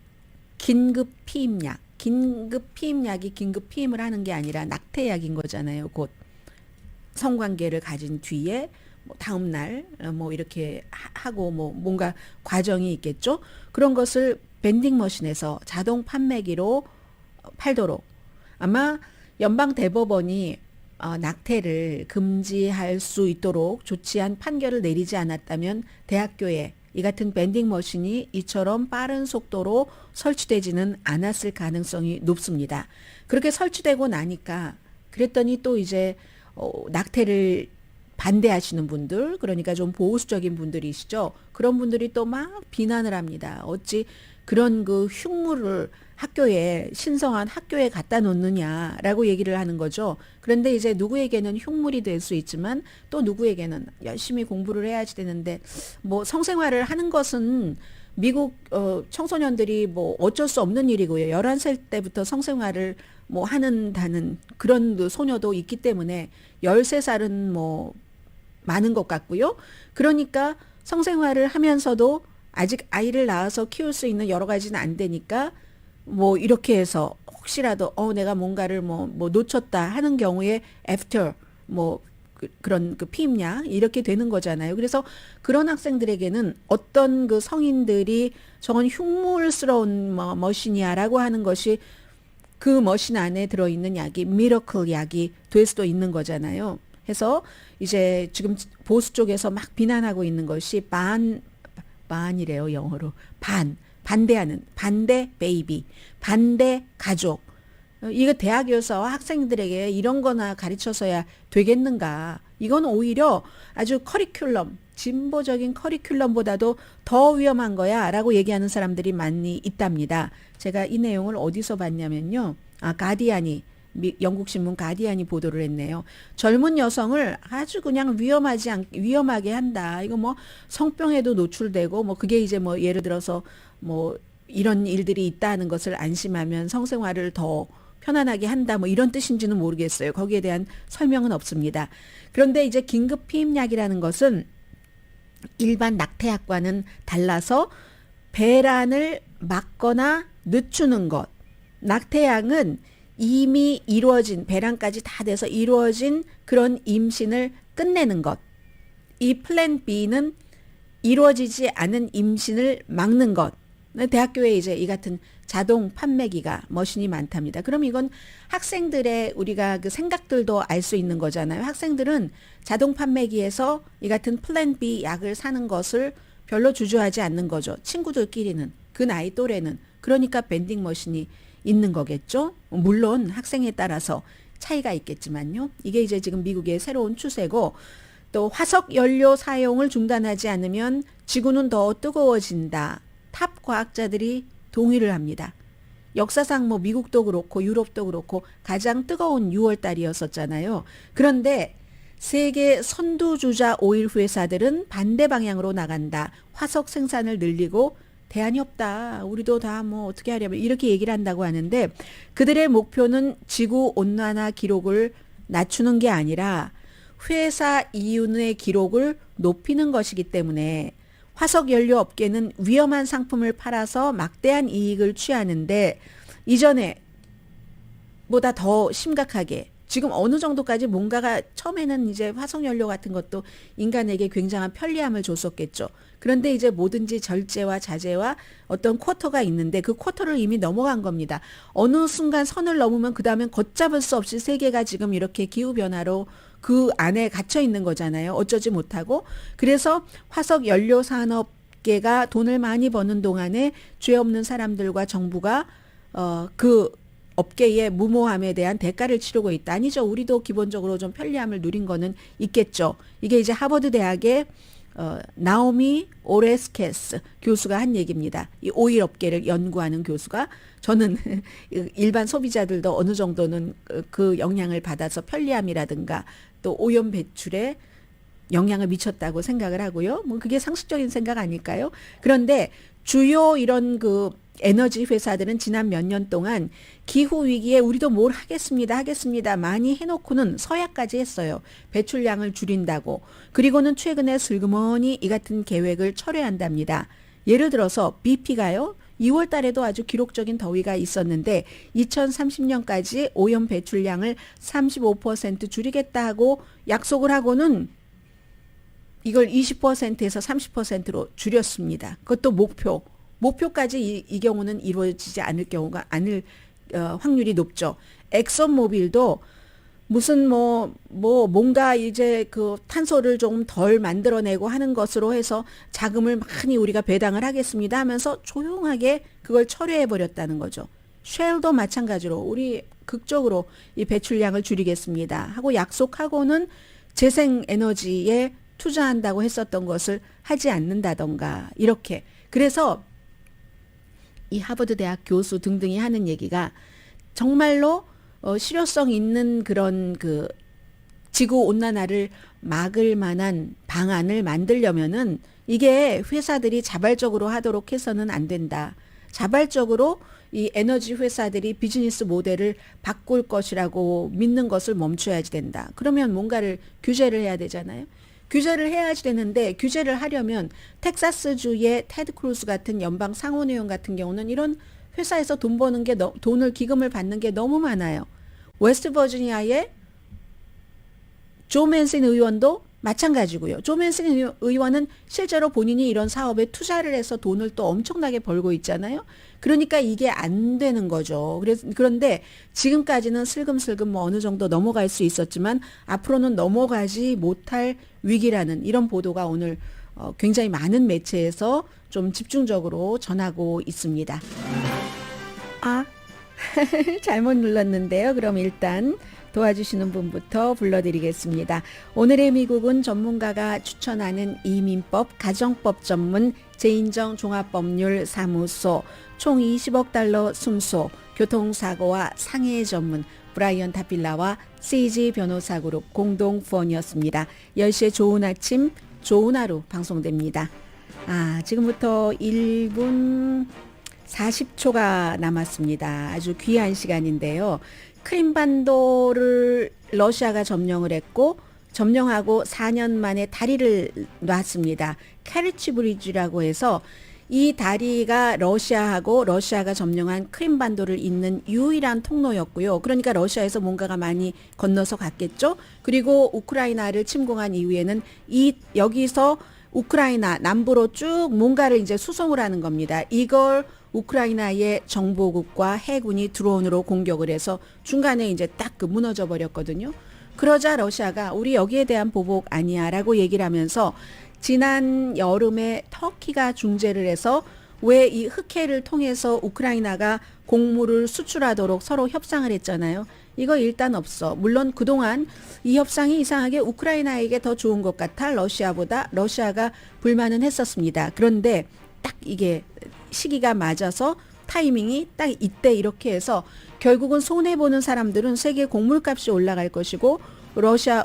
긴급 피임약. 긴급 피임약이 긴급 피임을 하는 게 아니라 낙태약인 거잖아요. 곧 성관계를 가진 뒤에 뭐 다음 날 뭐 이렇게 하고 뭐 뭔가 과정이 있겠죠. 그런 것을 밴딩 머신에서 자동 판매기로 팔도록 아마 연방 대법원이 낙태를 금지할 수 있도록 조치한 판결을 내리지 않았다면 대학교에 이 같은 밴딩 머신이 이처럼 빠른 속도로 설치되지는 않았을 가능성이 높습니다. 그렇게 설치되고 나니까 그랬더니 또 이제 낙태를 반대하시는 분들, 그러니까 좀 보수적인 분들이시죠. 그런 분들이 또 막 비난을 합니다. 어찌 그런 그 흉물을 학교에 신성한 학교에 갖다 놓느냐라고 얘기를 하는 거죠. 그런데 이제 누구에게는 흉물이 될 수 있지만 또 누구에게는 열심히 공부를 해야지 되는데 뭐 성생활을 하는 것은 미국 청소년들이 뭐 어쩔 수 없는 일이고요. 11살 때부터 성생활을 뭐 하는다는 그런 그 소녀도 있기 때문에 13살은 뭐 많은 것 같고요. 그러니까 성생활을 하면서도 아직 아이를 낳아서 키울 수 있는 여러 가지는 안 되니까 뭐 이렇게 해서 혹시라도 내가 뭔가를 뭐 놓쳤다 하는 경우에 after 뭐 그런 그 피임약 이렇게 되는 거잖아요. 그래서 그런 학생들에게는 어떤 그 성인들이 저건 흉물스러운 머신이야라고 하는 것이 그 머신 안에 들어있는 약이 미러클 약이 될 수도 있는 거잖아요. 해서 이제 지금 보수 쪽에서 막 비난하고 있는 것이 반이래요, 영어로. 반대하는, 반대 베이비, 반대 가족. 이거 대학에서 학생들에게 이런 거나 가르쳐서야 되겠는가. 이건 오히려 아주 커리큘럼, 진보적인 커리큘럼보다도 더 위험한 거야 라고 얘기하는 사람들이 많이 있답니다. 제가 이 내용을 어디서 봤냐면요. 가디안이, 영국 신문 가디안이 보도를 했네요. 젊은 여성을 아주 그냥 위험하게 한다. 이거 뭐 성병에도 노출되고 뭐 그게 이제 뭐 예를 들어서 뭐 이런 일들이 있다는 것을 안심하면 성생활을 더 편안하게 한다. 뭐 이런 뜻인지는 모르겠어요. 거기에 대한 설명은 없습니다. 그런데 이제 긴급 피임약이라는 것은 일반 낙태약과는 달라서 배란을 막거나 늦추는 것. 낙태약은 이미 이루어진 배란까지 다 돼서 이루어진 그런 임신을 끝내는 것. 이 플랜 B는 이루어지지 않은 임신을 막는 것. 대학교에 이제 이 같은 자동 판매기가 머신이 많답니다. 그럼 이건 학생들의 우리가 그 생각들도 알 수 있는 거잖아요. 학생들은 자동 판매기에서 이 같은 플랜 B 약을 사는 것을 별로 주저하지 않는 거죠. 친구들끼리는 그 나이 또래는 그러니까 밴딩 머신이 있는 거겠죠. 물론 학생에 따라서 차이가 있겠지만요. 이게 이제 지금 미국의 새로운 추세고 또 화석 연료 사용을 중단하지 않으면 지구는 더 뜨거워진다. 탑 과학자들이 동의를 합니다. 역사상 뭐 미국도 그렇고 유럽도 그렇고 가장 뜨거운 6월 달이었었잖아요. 그런데 세계 선두주자 오일 회사들은 반대 방향으로 나간다. 화석 생산을 늘리고 대안이 없다. 우리도 다 뭐 어떻게 하려면 이렇게 얘기를 한다고 하는데 그들의 목표는 지구 온난화 기록을 낮추는 게 아니라 회사 이윤의 기록을 높이는 것이기 때문에 화석 연료 업계는 위험한 상품을 팔아서 막대한 이익을 취하는데 이전에 보다 더 심각하게 지금 어느 정도까지 뭔가가 처음에는 이제 화석연료 같은 것도 인간에게 굉장한 편리함을 줬었겠죠. 그런데 이제 뭐든지 절제와 자제와 어떤 쿼터가 있는데 그 쿼터를 이미 넘어간 겁니다. 어느 순간 선을 넘으면 그 다음엔 걷잡을 수 없이 세계가 지금 이렇게 기후변화로 그 안에 갇혀 있는 거잖아요. 어쩌지 못하고. 그래서 화석연료 산업계가 돈을 많이 버는 동안에 죄 없는 사람들과 정부가 그 업계의 무모함에 대한 대가를 치르고 있다. 아니죠. 우리도 기본적으로 좀 편리함을 누린 거는 있겠죠. 이게 이제 하버드 대학의 나오미 오레스케스 교수가 한 얘기입니다. 이 오일 업계를 연구하는 교수가 저는 일반 소비자들도 어느 정도는 그 영향을 받아서 편리함이라든가 또 오염 배출에 영향을 미쳤다고 생각을 하고요. 뭐 그게 상식적인 생각 아닐까요? 그런데 주요 이런 그 에너지 회사들은 지난 몇 년 동안 기후 위기에 우리도 뭘 하겠습니다 많이 해놓고는 서약까지 했어요. 배출량을 줄인다고. 그리고는 최근에 슬그머니 이 같은 계획을 철회한답니다. 예를 들어서 BP가요. 2월 달에도 아주 기록적인 더위가 있었는데 2030년까지 오염 배출량을 35% 줄이겠다 하고 약속을 하고는 이걸 20%에서 30%로 줄였습니다. 그것도 목표까지 이 경우는 이루어지지 않을 경우가 확률이 높죠. 엑선모빌도 무슨 뭔가 이제 그 탄소를 좀 덜 만들어내고 하는 것으로 해서 자금을 많이 우리가 배당을 하겠습니다 하면서 조용하게 그걸 철회해 버렸다는 거죠. 쉘도 마찬가지로 우리 극적으로 이 배출량을 줄이겠습니다 하고 약속하고는 재생에너지에 투자한다고 했었던 것을 하지 않는다던가 이렇게. 그래서 이 하버드 대학 교수 등등이 하는 얘기가 정말로 실효성 있는 그런 그 지구 온난화를 막을 만한 방안을 만들려면은 이게 회사들이 자발적으로 하도록 해서는 안 된다. 자발적으로 이 에너지 회사들이 비즈니스 모델을 바꿀 것이라고 믿는 것을 멈춰야지 된다. 그러면 뭔가를 규제를 해야 되잖아요. 규제를 해야지 되는데 규제를 하려면 텍사스주의 테드 크루즈 같은 연방 상원의원 같은 경우는 이런 회사에서 돈 버는 게 돈을 기금을 받는 게 너무 많아요. 웨스트 버지니아의 조 맨슨 의원도 마찬가지고요. 조 맨슨 의원은 실제로 본인이 이런 사업에 투자를 해서 돈을 또 엄청나게 벌고 있잖아요. 그러니까 이게 안 되는 거죠. 그런데 지금까지는 슬금슬금 뭐 어느 정도 넘어갈 수 있었지만 앞으로는 넘어가지 못할 위기라는 이런 보도가 오늘 굉장히 많은 매체에서 좀 집중적으로 전하고 있습니다. 잘못 눌렀는데요. 그럼 일단 도와주시는 분부터 불러드리겠습니다. 오늘의 미국은 전문가가 추천하는 이민법, 가정법 전문 재인정 종합법률 사무소, 총 20억 달러 순소, 교통사고와 상해 전문 브라이언 타필라와 CG 변호사그룹 공동 후원이었습니다. 10시에 좋은 아침, 좋은 하루 방송됩니다. 지금부터 1분 40초가 남았습니다. 아주 귀한 시간인데요. 크림반도를 러시아가 점령을 했고 점령하고 4년 만에 다리를 놨습니다. 캐리치 브리지라고 해서 이 다리가 러시아하고 러시아가 점령한 크림반도를 잇는 유일한 통로였고요. 그러니까 러시아에서 뭔가가 많이 건너서 갔겠죠. 그리고 우크라이나를 침공한 이후에는 여기서 우크라이나 남부로 쭉 뭔가를 이제 수송을 하는 겁니다. 이걸 우크라이나의 정보국과 해군이 드론으로 공격을 해서 중간에 이제 딱 그 무너져 버렸거든요. 그러자 러시아가 우리 여기에 대한 보복 아니야라고 얘기를 하면서 지난 여름에 터키가 중재를 해서 왜 이 흑해를 통해서 우크라이나가 곡물을 수출하도록 서로 협상을 했잖아요. 이거 일단 없어. 물론 그동안 이 협상이 이상하게 우크라이나에게 더 좋은 것 같아 러시아보다 러시아가 불만은 했었습니다. 그런데 딱 이게 시기가 맞아서 타이밍이 딱 이때 이렇게 해서 결국은 손해보는 사람들은 세계 곡물값이 올라갈 것이고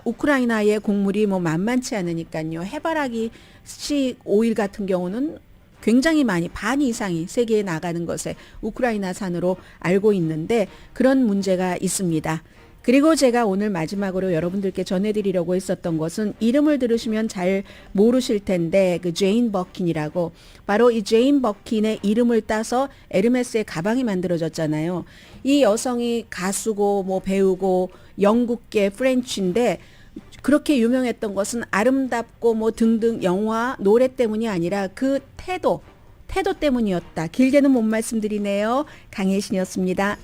우크라이나의 곡물이 뭐 만만치 않으니까요. 해바라기 씨 오일 같은 경우는 굉장히 많이 반 이상이 세계에 나가는 것에 우크라이나산으로 알고 있는데 그런 문제가 있습니다. 그리고 제가 오늘 마지막으로 여러분들께 전해드리려고 했었던 것은 이름을 들으시면 잘 모르실 텐데 그 제인 버킨이라고 바로 이 제인 버킨의 이름을 따서 에르메스의 가방이 만들어졌잖아요. 이 여성이 가수고 뭐 배우고 영국계 프렌치인데 그렇게 유명했던 것은 아름답고 뭐 등등 영화, 노래 때문이 아니라 그 태도 때문이었다. 길게는 못 말씀드리네요. 강혜신이었습니다.